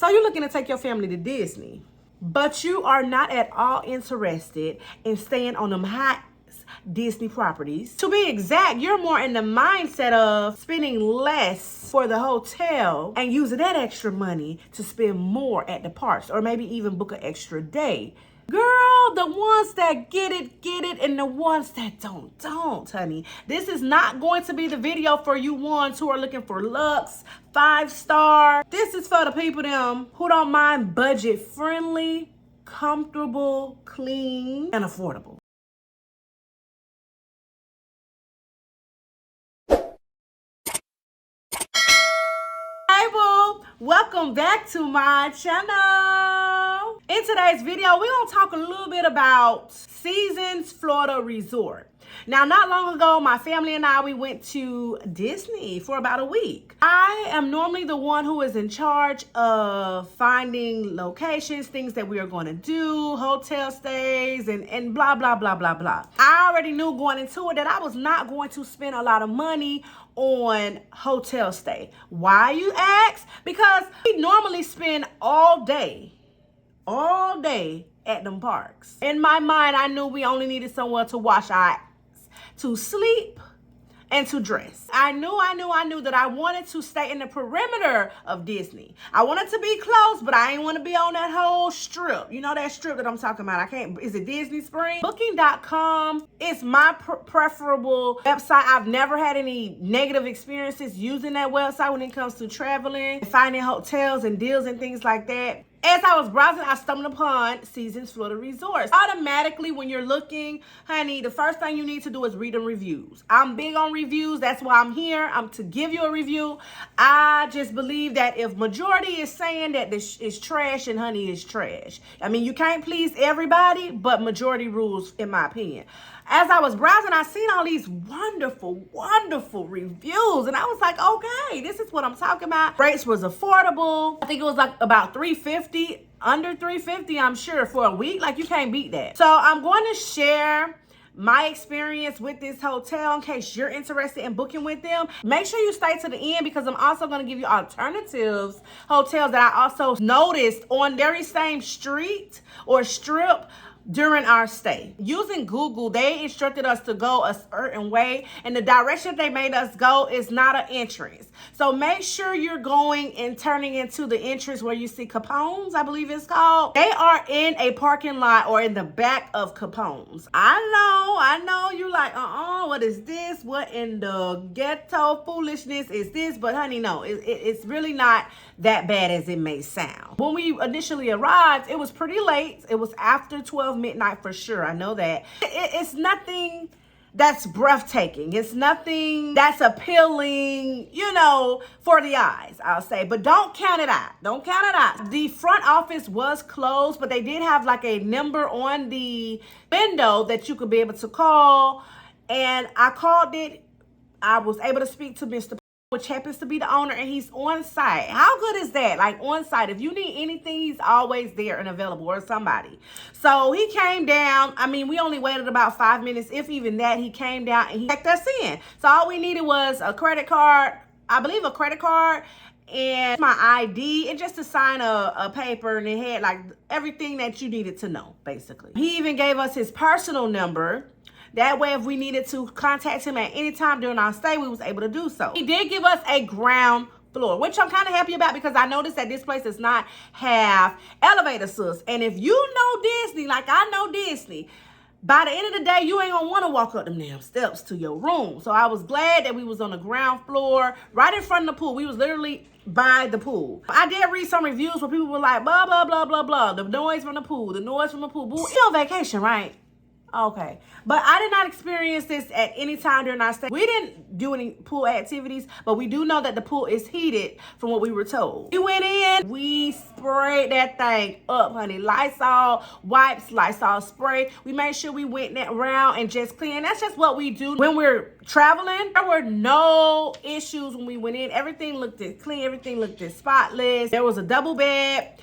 So you're looking to take your family to Disney, but you are not at all interested in staying on them hot Disney properties. To be exact, you're more in the mindset of spending less for the hotel and using that extra money to spend more at the parks, or maybe even book an extra day. Girl, the ones that get it, and the ones that don't, honey. This is not going to be the video for you ones who are looking for luxe, 5-star. This is for the people them who don't mind budget friendly, comfortable, clean, and affordable. Hey boo, welcome back to my channel. In today's video, we're gonna talk a little bit about Seasons Florida Resort. Now, not long ago, my family and I, we went to Disney for about a week. I am normally the one who is in charge of finding locations, things that we are going to do, hotel stays, and blah, blah, blah, blah, blah. I already knew going into it that I was not going to spend a lot of money on hotel stay. Why, you ask? Because we normally spend all day at them parks. In my mind, I knew we only needed somewhere to wash our eyes, to sleep, and to dress. I knew that I wanted to stay in the perimeter of Disney. I wanted to be close, but I ain't want to be on that whole strip. You know that strip that I'm talking about? I can't, is it Disney Springs? Booking.com is my preferable website. I've never had any negative experiences using that website when it comes to traveling, finding hotels and deals and things like that. As I was browsing, I stumbled upon Seasons Florida Resorts. Automatically, when you're looking, honey, the first thing you need to do is read the reviews. I'm big on reviews. That's why I'm here. I'm to give you a review. I just believe that if majority is saying that this is trash, and honey, is trash. I mean, you can't please everybody, but majority rules, in my opinion. As I was browsing, I seen all these wonderful, wonderful reviews. And I was like, okay, this is what I'm talking about. Rates was affordable. I think it was like about $350, under $350, I'm sure, for a week. Like, you can't beat that. So I'm going to share my experience with this hotel in case you're interested in booking with them. Make sure you stay to the end because I'm also going to give you alternatives, hotels that I also noticed on very same street or strip during our stay. Using Google, they instructed us to go a certain way, and the direction they made us go is not an entrance. So make sure you're going and turning into the entrance where you see Capone's, I believe it's called. They are in a parking lot or in the back of Capone's. I know you're like, what is this? What in the ghetto foolishness is this? But honey, no, it's really not that bad as it may sound. When we initially arrived, it was pretty late. It was after 12 midnight for sure. I know that. It's nothing that's breathtaking. It's nothing that's appealing, you know, for the eyes, I'll say. But don't count it out. Don't count it out. The front office was closed, but they did have like a number on the window that you could be able to call. And I called it. I was able to speak to Mr. which happens to be the owner, and he's on site. How good is that? Like, on site. If you need anything, he's always there and available, or somebody. So he came down. I mean, we only waited about 5 minutes, if even that. He came down and he checked us in. So all we needed was a credit card, I believe a credit card, and my ID, and just to sign a paper, and it had like everything that you needed to know, basically. He even gave us his personal number. That way, if we needed to contact him at any time during our stay, we was able to do so. He did give us a ground floor, which I'm kind of happy about because I noticed that this place does not have elevator, sis. And if you know Disney, like I know Disney, by the end of the day, you ain't gonna want to walk up them damn steps to your room. So I was glad that we was on the ground floor, right in front of the pool. We was literally by the pool. I did read some reviews where people were like, blah, blah, blah, blah, blah. The noise from the pool, the noise from the pool. Boo, you're on vacation, right? Okay, but I did not experience this at any time during our stay. We didn't do any pool activities, but we do know that the pool is heated from what we were told. We went in, we sprayed that thing up, honey. Lysol wipes, Lysol spray. We made sure we went around and just clean. That's just what we do when we're traveling. There were no issues when we went in. Everything looked clean, everything looked spotless. There was a double bed,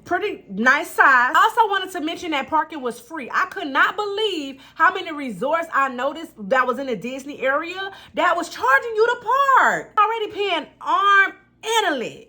pretty nice size. I also wanted to mention that parking was free. I could not believe how many resorts I noticed that was in the Disney area that was charging you to park. Already paying arm and a leg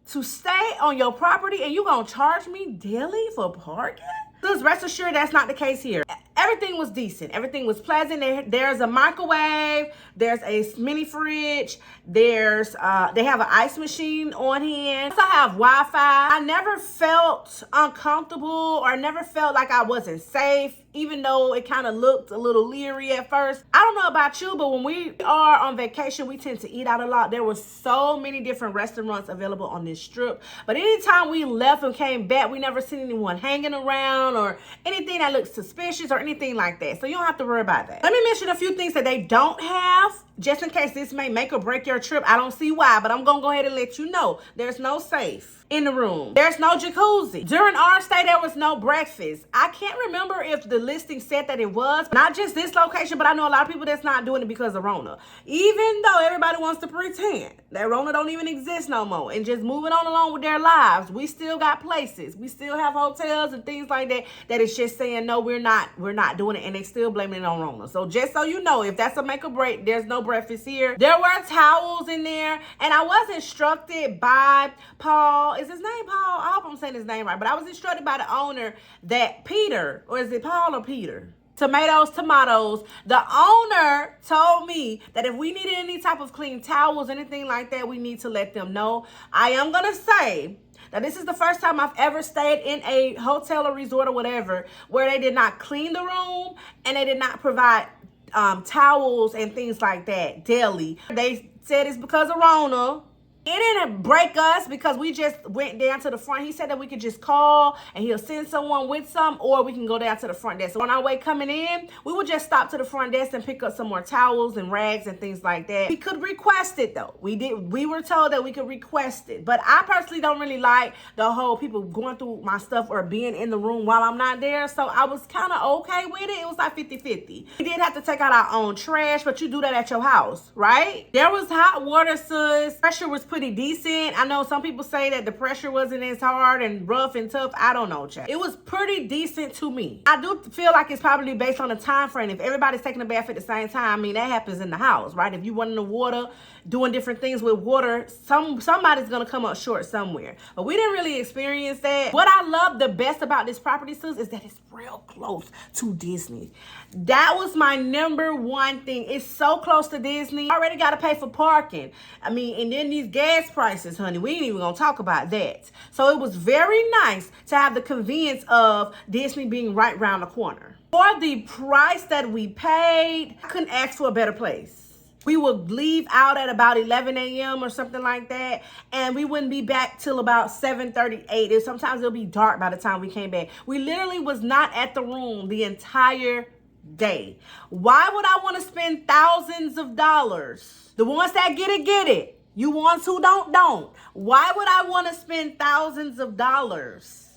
to stay on your property and you gonna charge me daily for parking? Just rest assured that's not the case here. Everything was decent. Everything was pleasant. There's a microwave. There's a mini fridge. They have an ice machine on hand. I have Wi-Fi. I never felt uncomfortable or never felt like I wasn't safe, even though it kind of looked a little leery at first. I don't know about you, but when we are on vacation, we tend to eat out a lot. There were so many different restaurants available on this strip. But anytime we left and came back, we never seen anyone hanging around or anything that looked suspicious or anything like that. So you don't have to worry about that. Let me mention a few things that they don't have, just in case this may make or break your trip. I don't see why, but I'm going to go ahead and let you know. There's no safe in the room. There's no jacuzzi. During our stay, there was no breakfast. I can't remember if the listing said that it was. Not just this location, but I know a lot of people that's not doing it because of Rona. Even though everybody wants to pretend that Rona don't even exist no more and just moving on along with their lives, we still got places. We still have hotels and things like that that is just saying, no, we're not doing it, and they still blaming it on Rona. So just so you know, if that's a make or break, there's no breakfast here. There were towels in there, and I was instructed by Paul. Is his name Paul? I hope I'm saying his name right, but I was instructed by the owner that Peter, or is it Paul or Peter? Tomatoes. The owner told me that if we needed any type of clean towels, anything like that, we need to let them know. I am going to say that this is the first time I've ever stayed in a hotel or resort or whatever where they did not clean the room and they did not provide towels and things like that daily. They said it's because of Rona. It didn't break us because we just went down to the front. He said that we could just call and he'll send someone with some, or we can go down to the front desk. So on our way coming in, we would just stop to the front desk and pick up some more towels and rags and things like that. We could request it though. We were told that we could request it. But I personally don't really like the whole people going through my stuff or being in the room while I'm not there. So I was kind of okay with it. It was like 50-50. We did have to take out our own trash, but you do that at your house, right? There was hot water, sis. Pressure was pretty decent. I know some people say that the pressure wasn't as hard and rough and tough. I don't know, chat. It was pretty decent to me. I do feel like it's probably based on the time frame. If everybody's taking a bath at the same time, I mean, that happens in the house, right? If you want in the water, doing different things with water, somebody's gonna come up short somewhere. But we didn't really experience that. What I love the best about this property, sis, is that it's real close to Disney. That was my number one thing. It's so close to Disney. I already gotta pay for parking. I mean, and then these gas prices, honey, we ain't even gonna talk about that. So it was very nice to have the convenience of Disney being right around the corner. For the price that we paid, I couldn't ask for a better place. We would leave out at about 11 a.m. or something like that, and we wouldn't be back till about 7:38. And sometimes it'll be dark by the time we came back. We literally was not at the room the entire day. Why would I want to spend thousands of dollars? The ones that get it, get it. You ones who don't. Why would I want to spend thousands of dollars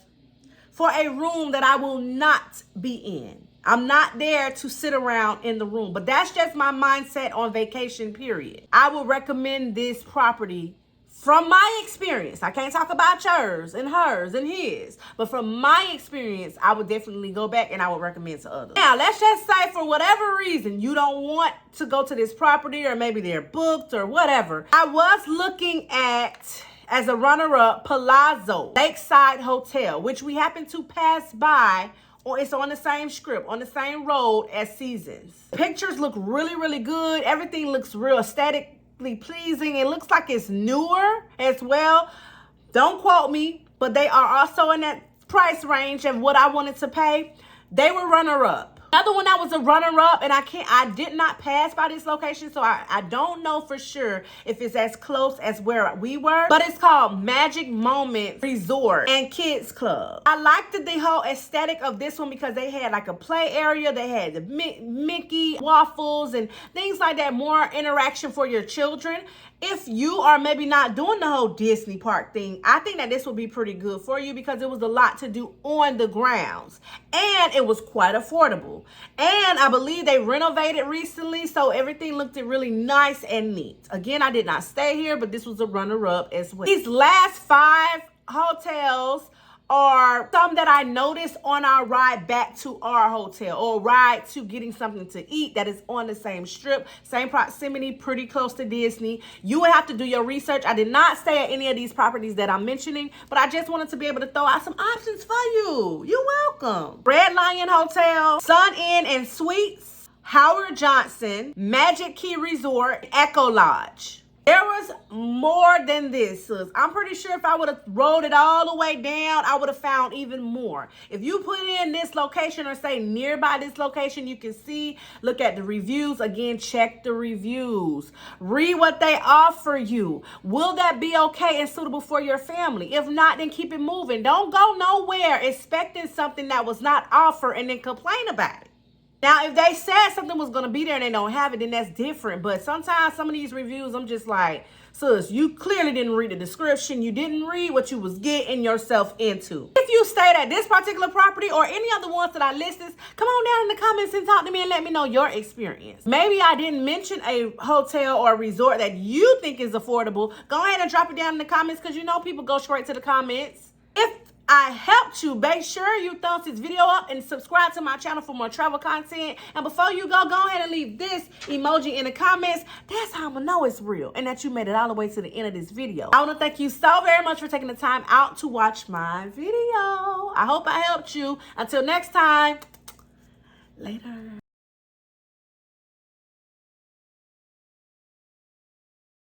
for a room that I will not be in? I'm not there to sit around in the room, but that's just my mindset on vacation, period. I would recommend this property from my experience. I can't talk about yours and hers and his, but from my experience, I would definitely go back and I would recommend to others. Now, let's just say for whatever reason, you don't want to go to this property, or maybe they're booked or whatever. I was looking at, as a runner-up, Palazzo Lakeside Hotel, which we happened to pass by. It's on the same strip, on the same road as Seasons. Pictures look really, really good. Everything looks real aesthetically pleasing. It looks like it's newer as well. Don't quote me, but they are also in that price range of what I wanted to pay. They were runner-up. Another one that was a runner-up, and I did not pass by this location, so I don't know for sure if it's as close as where we were, but it's called Magic Moment Resort and Kids Club. I liked the whole aesthetic of this one because they had like a play area, they had the Mickey waffles and things like that, more interaction for your children. If you are maybe not doing the whole Disney park thing, I think that this will be pretty good for you because it was a lot to do on the grounds. And it was quite affordable. And I believe they renovated recently, so everything looked really nice and neat. Again, I did not stay here, but this was a runner-up as well. These last 5 hotels are some that I noticed on our ride back to our hotel or ride to getting something to eat that is on the same strip, same proximity, pretty close to Disney. You would have to do your research. I did not stay at any of these properties that I'm mentioning, but I just wanted to be able to throw out some options for you. You're welcome. Red Lion Hotel, Sun Inn and Suites, Howard Johnson, Magic Key Resort, Echo Lodge. There was more than this, sis. I'm pretty sure if I would have rolled it all the way down, I would have found even more. If you put in this location or say nearby this location, you can see, look at the reviews. Again, check the reviews. Read what they offer you. Will that be okay and suitable for your family? If not, then keep it moving. Don't go nowhere expecting something that was not offered and then complain about it. Now, if they said something was going to be there and they don't have it, then that's different. But sometimes some of these reviews, I'm just like, sis, you clearly didn't read the description. You didn't read what you was getting yourself into. If you stayed at this particular property or any other ones that I listed, come on down in the comments and talk to me and let me know your experience. Maybe I didn't mention a hotel or a resort that you think is affordable. Go ahead and drop it down in the comments because you know people go straight to the comments. If I helped you, make sure you thumbs this video up and subscribe to my channel for more travel content. And before you go ahead and leave this emoji in the comments. That's how I'm gonna know it's real and that you made it all the way to the end of this video. I want to thank you so very much for taking the time out to watch my video. I hope I helped you. Until next time, later.